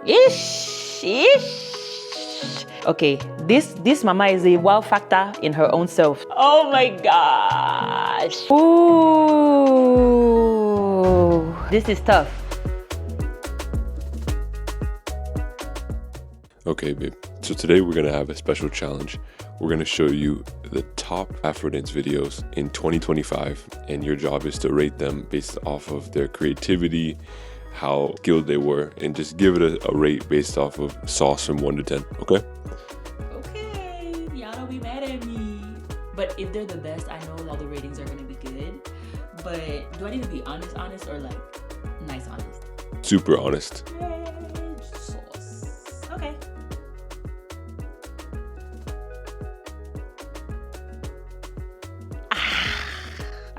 Ish, ish. Okay, this mama is a wow factor in her own self. Oh my gosh. Ooh, this is tough. Okay, babe. So today we're gonna have a special challenge. We're gonna show you the top Afro dance videos in 2025, and your job is to rate them based off of their creativity, how skilled they were, and just give it a rate based off of sauce from 1 to 10, okay? Okay, y'all don't be mad at me. But if they're the best, I know all the ratings are gonna be good. But do I need to be honest or like nice honest? Super honest. Sauce. Okay.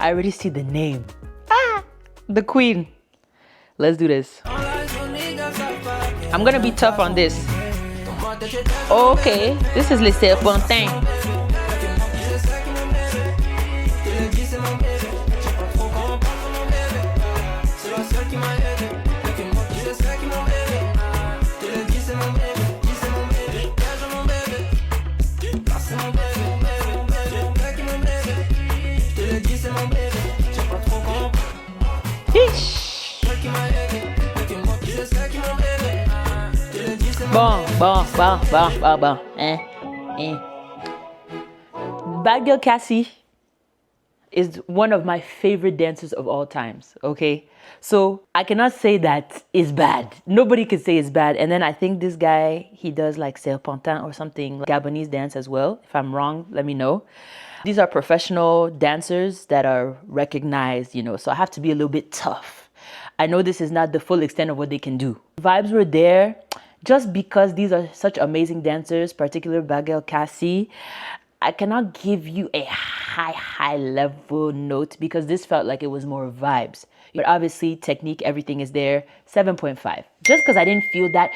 I already see the name. The queen. Let's do this. I'm gonna be tough on this. Okay, this is Les Serpentins. Bon. Bad Girl Cassie is one of my favorite dancers of all times, okay? So I cannot say that is bad. Nobody can say it's bad. And then I think this guy, he does like Serpentin or something, Gabonese dance as well. If I'm wrong, let me know. These are professional dancers that are recognized, you know, so I have to be a little bit tough. I know this is not the full extent of what they can do. Vibes were there. Just because these are such amazing dancers, particularly Bad Girl Cassie, I cannot give you a high level note because this felt like it was more vibes. But obviously, technique, everything is there. 7.5. Just because I didn't feel that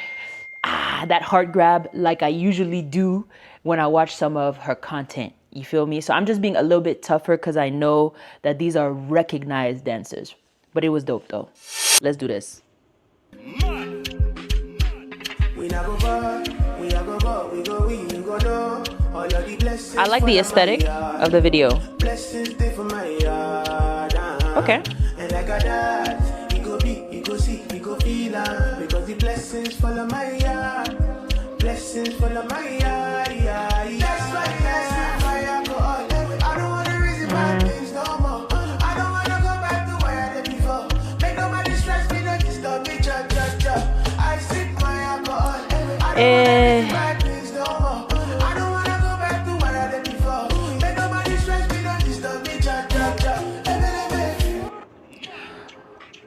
heart grab like I usually do when I watch some of her content. You feel me? So I'm just being a little bit tougher because I know that these are recognized dancers. But it was dope though. Let's do this. I like the aesthetic of the video. Okay.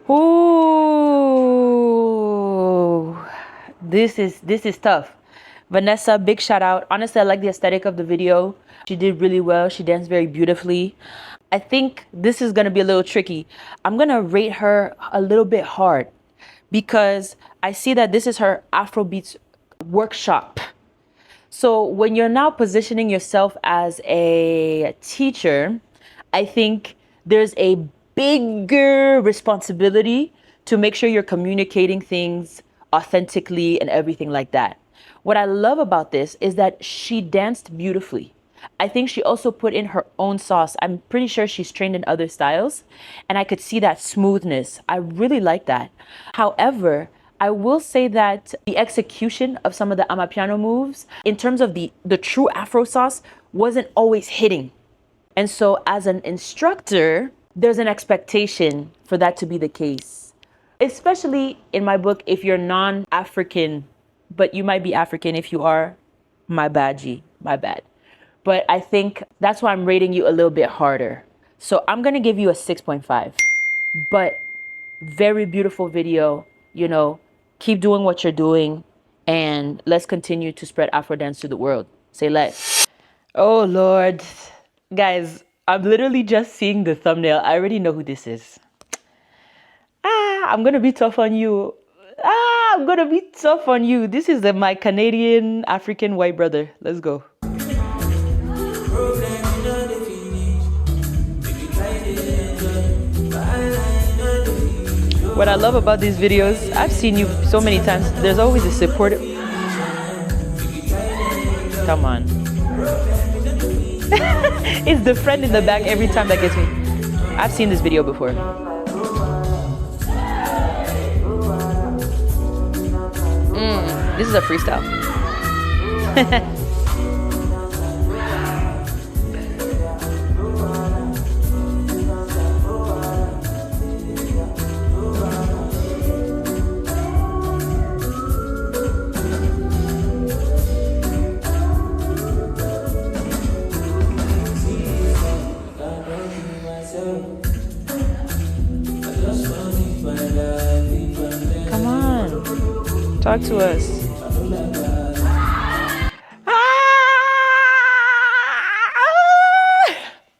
Ooh, this is tough. Vanessa, big shout out. Honestly, I like the aesthetic of the video. She did really well. She danced very beautifully. I think this is gonna be a little tricky. I'm gonna rate her a little bit hard because I see that this is her Afrobeats workshop. So when you're now positioning yourself as a teacher, I think there's a bigger responsibility to make sure you're communicating things authentically and everything like that. What I love about this is that she danced beautifully. I think she also put in her own sauce. I'm pretty sure she's trained in other styles, and I could see that smoothness. I really like that. However, I will say that the execution of some of the Amapiano moves, in terms of the true Afro sauce, wasn't always hitting. And so as an instructor, there's an expectation for that to be the case. Especially in my book, if you're non-African, but you might be African. If you are, my bad, G, my bad. But I think that's why I'm rating you a little bit harder. So I'm gonna give you a 6.5. But very beautiful video, you know, keep doing what you're doing and let's continue to spread Afro dance to the world. Say less. Oh Lord. Guys, I'm literally just seeing the thumbnail. I already know who this is. I'm gonna be tough on you. I'm gonna be tough on you. This is my Canadian African white brother. Let's go. What I love about these videos, I've seen you so many times, there's always a supportive. Come on. It's the friend in the back every time that gets me. I've seen this video before. This is a freestyle. Come on, talk to us.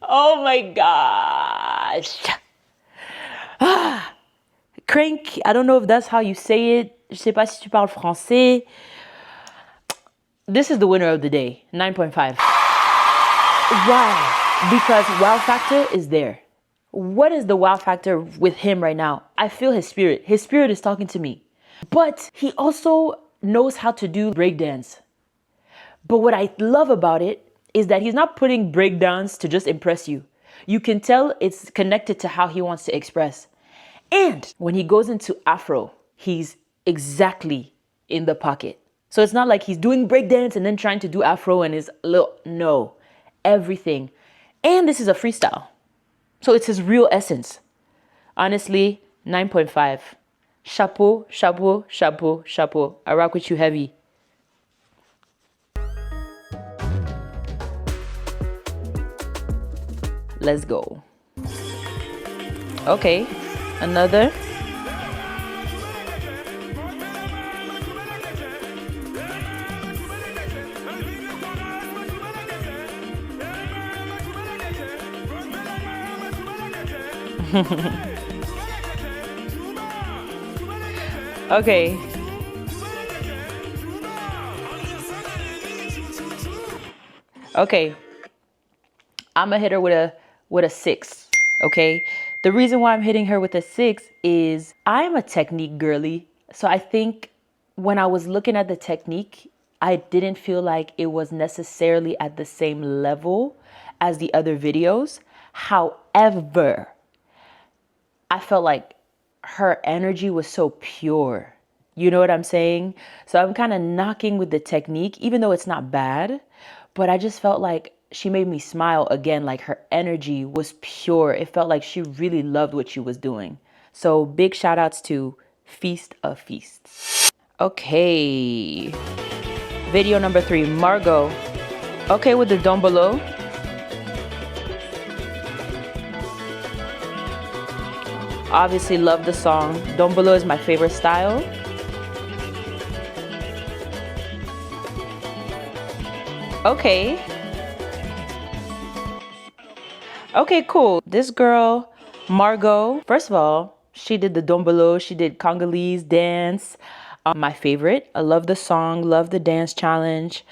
Oh my gosh. Crank, I don't know if that's how you say it. Je sais pas si tu parles français. This is the winner of the day, 9.5. Why? Because wow factor is there. What is the wow factor with him right now? I feel his spirit. His spirit is talking to me. But he also knows how to do breakdance. But what I love about it is that he's not putting breakdowns to just impress you. You can tell it's connected to how he wants to express. And when he goes into Afro, he's exactly in the pocket. So it's not like he's doing breakdance and then trying to do Afro and is no, everything. And this is a freestyle. So it's his real essence. Honestly, 9.5. Chapeau, chapeau, chapeau, chapeau. I rock with you heavy. Let's go. Okay, another. Okay. Okay. I'm gonna hit her with a 6. Okay. The reason why I'm hitting her with a 6 is I'm a technique girly. So I think when I was looking at the technique, I didn't feel like it was necessarily at the same level as the other videos. However, I felt like her energy was so pure. You know what I'm saying? So I'm kind of knocking with the technique, even though it's not bad, but I just felt like she made me smile again. Like her energy was pure. It felt like she really loved what she was doing. So big shout outs to Feast of Feasts. Okay. Video number 3, Margot. Okay, with the Ndombolo. Obviously love the song. Ndombolo is my favorite style. Okay. Okay, cool. This girl, Margot, first of all, she did the Ndombolo, she did Congolese dance. My favorite. I love the song, love the dance challenge.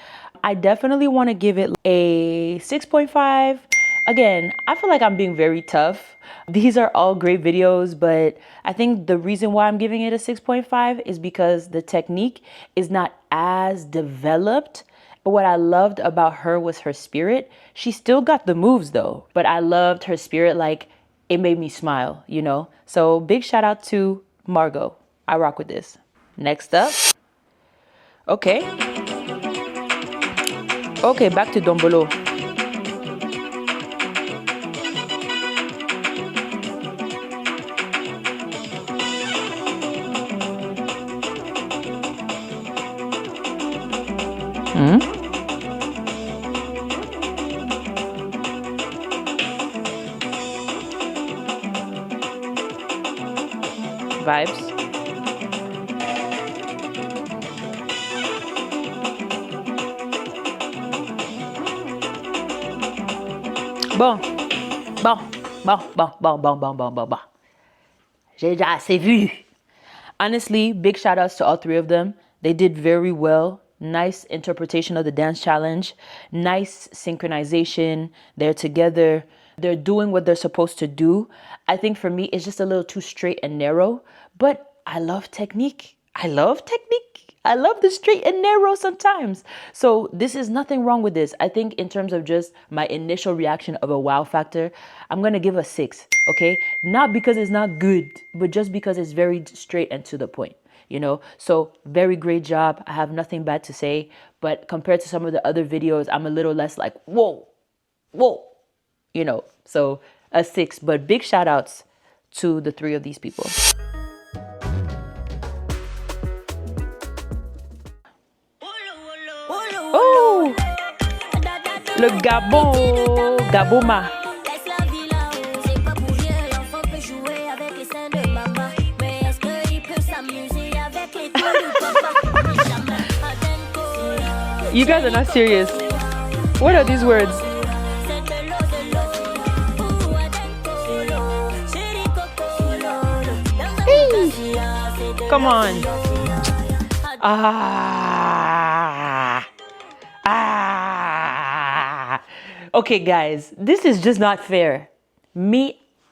I definitely want to give it a 6.5. Again, I feel like I'm being very tough. These are all great videos, but I think the reason why I'm giving it a 6.5 is because the technique is not as developed. But what I loved about her was her spirit. She still got the moves though, but I loved her spirit. Like it made me smile, you know? So big shout out to Margot. I rock with this. Next up. Okay. Okay, back to Ndombolo. Vibes. Bon. J'ai déjà assez vu. Honestly, big shout outs to all 3 of them. They did very well. Nice interpretation of the dance challenge. Nice synchronization. They're together. They're doing what they're supposed to do. I think for me, it's just a little too straight and narrow, but I love technique. I love technique. I love the straight and narrow sometimes. So this is nothing wrong with this. I think in terms of just my initial reaction of a wow factor, I'm going to give a 6, okay? Not because it's not good, but just because it's very straight and to the point, you know? So very great job. I have nothing bad to say, but compared to some of the other videos, I'm a little less like, whoa, you know? So a 6, but big shout outs to the 3 of these people. Oh, le Gabon, Gaboma. You guys are not serious. What are these words? Hey, come on. Okay, guys, this is just not fair.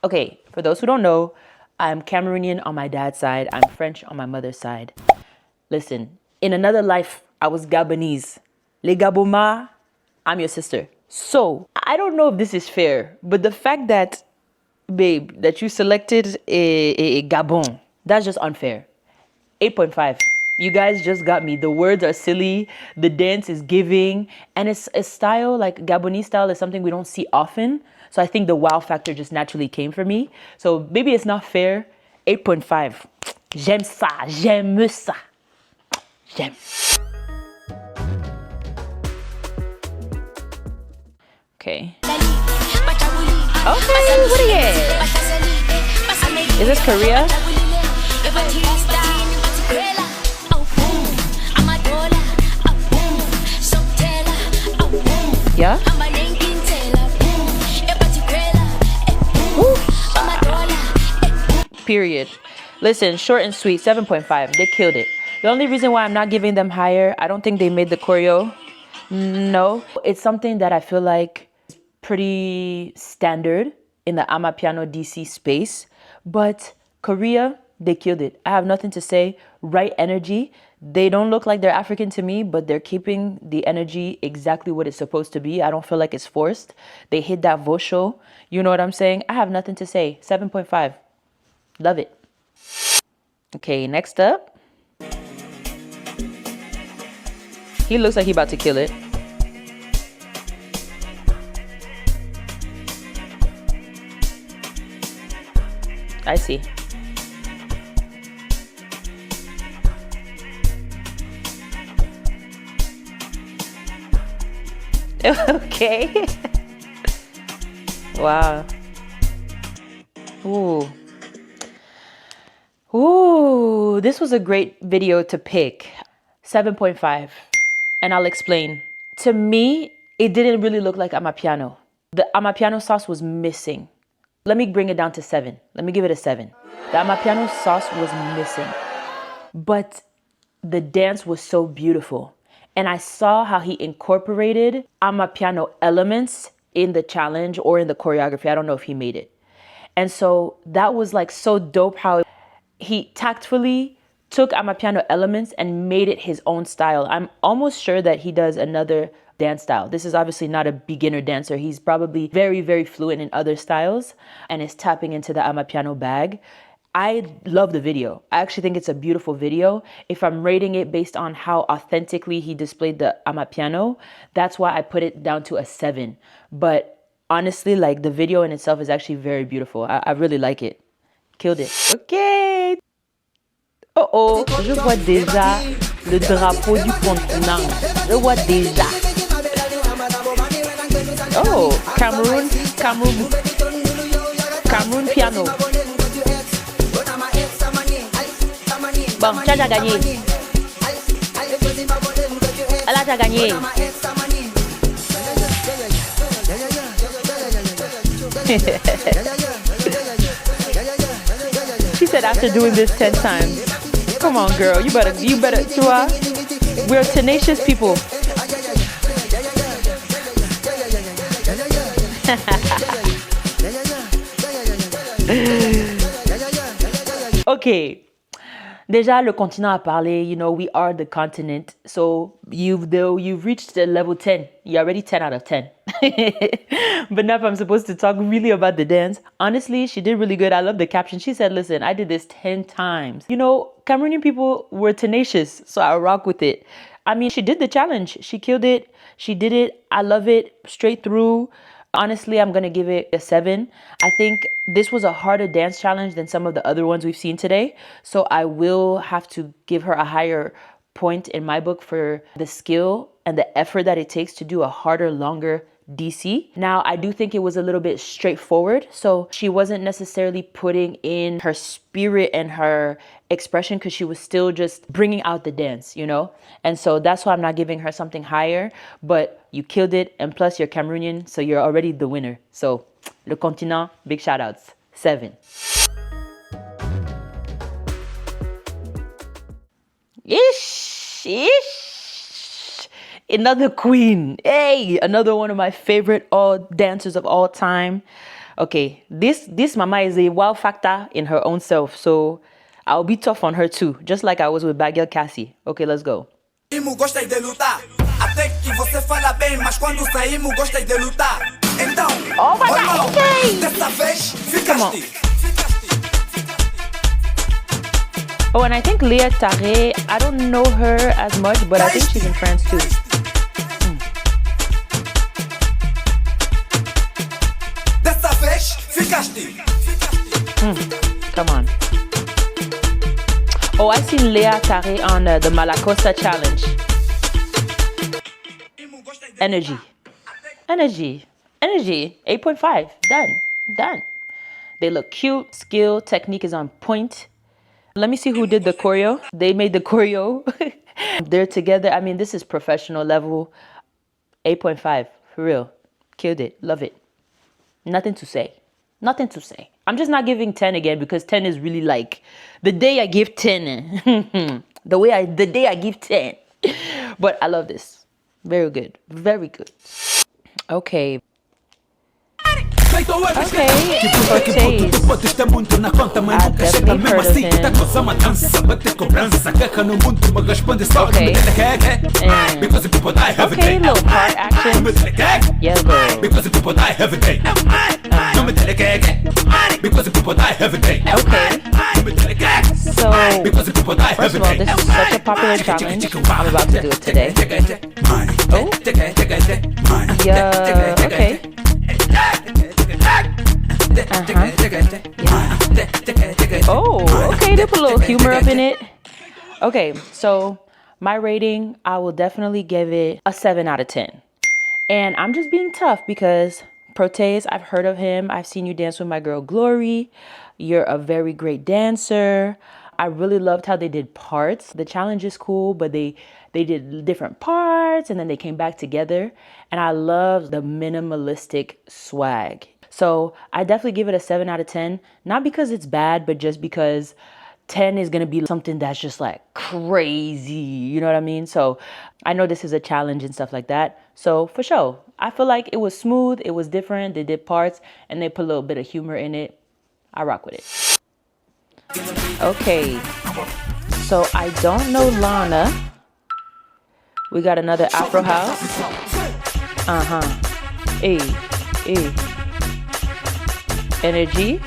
Okay, for those who don't know, I'm Cameroonian on my dad's side. I'm French on my mother's side. Listen, in another life, I was Gabonese. Les Gaboma, I'm your sister. So, I don't know if this is fair, but the fact that, babe, that you selected a Gabon, that's just unfair. 8.5. You guys just got me. The words are silly. The dance is giving. And it's a style, like Gabonese style is something we don't see often. So I think the wow factor just naturally came for me. So maybe it's not fair. 8.5. J'aime ça. J'aime ça. J'aime. Okay. Okay, what do you get? Is this Korea? Yeah? Period. Listen, short and sweet, 7.5. They killed it. The only reason why I'm not giving them higher, I don't think they made the choreo. No. It's something that I feel like is pretty standard in the Amapiano DC space. But Korea, they killed it. I have nothing to say. Right energy. They don't look like they're African to me, but they're keeping the energy exactly what it's supposed to be. I don't feel like it's forced. They hit that vosho. You know what I'm saying? I have nothing to say. 7.5. Love it. Okay, next up. He looks like he's about to kill it. I see. Okay. Wow. Ooh, this was a great video to pick. 7.5. And I'll explain. To me, it didn't really look like Amapiano. The Amapiano sauce was missing. Let me bring it down to 7. Let me give it a 7. The Amapiano sauce was missing. But the dance was so beautiful. And I saw how he incorporated Amapiano elements in the challenge or in the choreography. I don't know if he made it. And so that was like so dope how he tactfully took Amapiano elements and made it his own style. I'm almost sure that he does another dance style. This is obviously not a beginner dancer. He's probably very, very fluent in other styles and is tapping into the Amapiano bag. I love the video. I actually think it's a beautiful video. If I'm rating it based on how authentically he displayed the Amapiano, that's why I put it down to a 7. But honestly, like the video in itself is actually very beautiful. I really like it. Killed it. Okay. Oh, je vois déjà le drapeau du continent. Je vois déjà. Oh, Cameroon piano. Bon, tu as gagné. Elle a gagné. She said after doing this 10 times. Come on, girl. You better, tu vois. We're tenacious people. Okay. Déjà, le continent a parlé, you know, we are the continent. So you've reached the level 10. You're already 10 out of 10. But now if I'm supposed to talk really about the dance, honestly, she did really good. I love the caption. She said, listen, I did this 10 times. You know, Cameroonian people were tenacious, so I rock with it. I mean, she did the challenge. She killed it. She did it. I love it straight through. Honestly, I'm going to give it a 7. I think this was a harder dance challenge than some of the other ones we've seen today. So I will have to give her a higher point in my book for the skill and the effort that it takes to do a harder, longer DC. Now, I do think it was a little bit straightforward. So she wasn't necessarily putting in her spirit and her expression because she was still just bringing out the dance, you know? And so that's why I'm not giving her something higher, but you killed it. And plus you're Cameroonian, so you're already the winner. So Le Continent, big shout outs. 7. Ish. Another queen. Hey, another one of my favorite all dancers of all time. Okay, this mama is a wow factor in her own self. So I'll be tough on her too, just like I was with Bad Girl Cassie. Okay, let's go. Gostei de lutar, até que você fala bem, mas quando saímos gostei de lutar. Então, oh my God, okay. Dessa vez ficaste. Oh, and I think Léa Tarré, I don't know her as much, but I think she's in France too. Dessa vez ficaste. Come on. Oh, I seen Léa Tarré on the Malacosta challenge. Energy. 8.5. Done. They look cute. Skill, technique is on point. Let me see who did the choreo. They made the choreo. They're together. I mean, this is professional level. 8.5, for real. Killed it. Love it. Nothing to say. I'm just not giving 10 again because 10 is really like the day I give 10. the day I give 10. But I love this. Very good. Okay. Okay, Cortez. I've definitely heard of him. Okay. Okay, little part action. Yes, girl. Okay. So, first of all, this is such a popular challenge. I'm about to do it today. Oh. Yeah, okay. Oh, okay, they put a little humor up in it. Okay, so my rating, I will definitely give it a 7 out of 10. And I'm just being tough because Proteus, I've heard of him. I've seen you dance with my girl Glory. You're a very great dancer. I really loved how they did parts. The challenge is cool, but they did different parts and then they came back together. And I love the minimalistic swag. So I definitely give it a 7 out of 10. Not because it's bad, but just because 10 is going to be something that's just like crazy. You know what I mean? So I know this is a challenge and stuff like that. So for sure, I feel like it was smooth. It was different. They did parts and they put a little bit of humor in it. I rock with it. Okay. So I don't know Lana. We got another AfroHouse. Hey. Energy.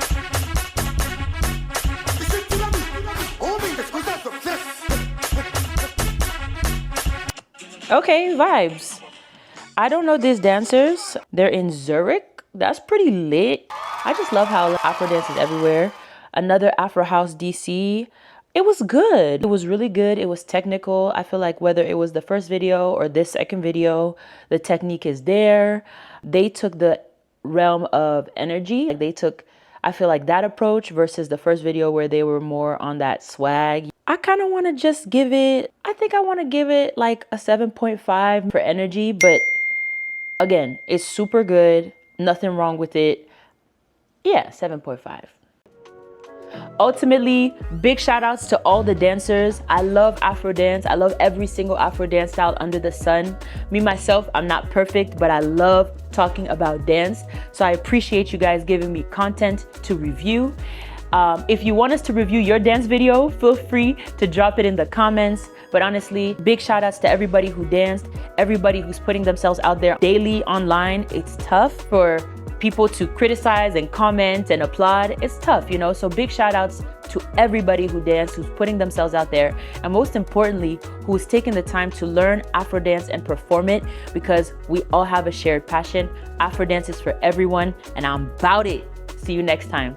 Okay, vibes. I don't know these dancers. They're in Zurich. That's pretty lit. I just love how Afro dance is everywhere. Another AfroHouse DC. It was good. It was really good. It was technical. I feel like whether it was the first video or this second video, the technique is there. They took the realm of energy. They took, I feel like, that approach versus the first video where they were more on that swag. I kind of want to just give it, I think I want to give it like a 7.5 for energy, but again, it's super good. Nothing wrong with it. Yeah, 7.5. Ultimately, big shout outs to all the dancers. I love Afro dance. I love every single Afro dance style under the sun. Me, myself, I'm not perfect, but I love talking about dance. So I appreciate you guys giving me content to review. If you want us to review your dance video, feel free to drop it in the comments. But honestly, big shout outs to everybody who danced, everybody who's putting themselves out there daily online. It's tough for people to criticize and comment and applaud. It's tough, you know, so big shout outs to everybody who danced, who's putting themselves out there, and most importantly, who's taking the time to learn Afro dance and perform it, because we all have a shared passion. Afro dance is for everyone, and I'm about it. See you next time.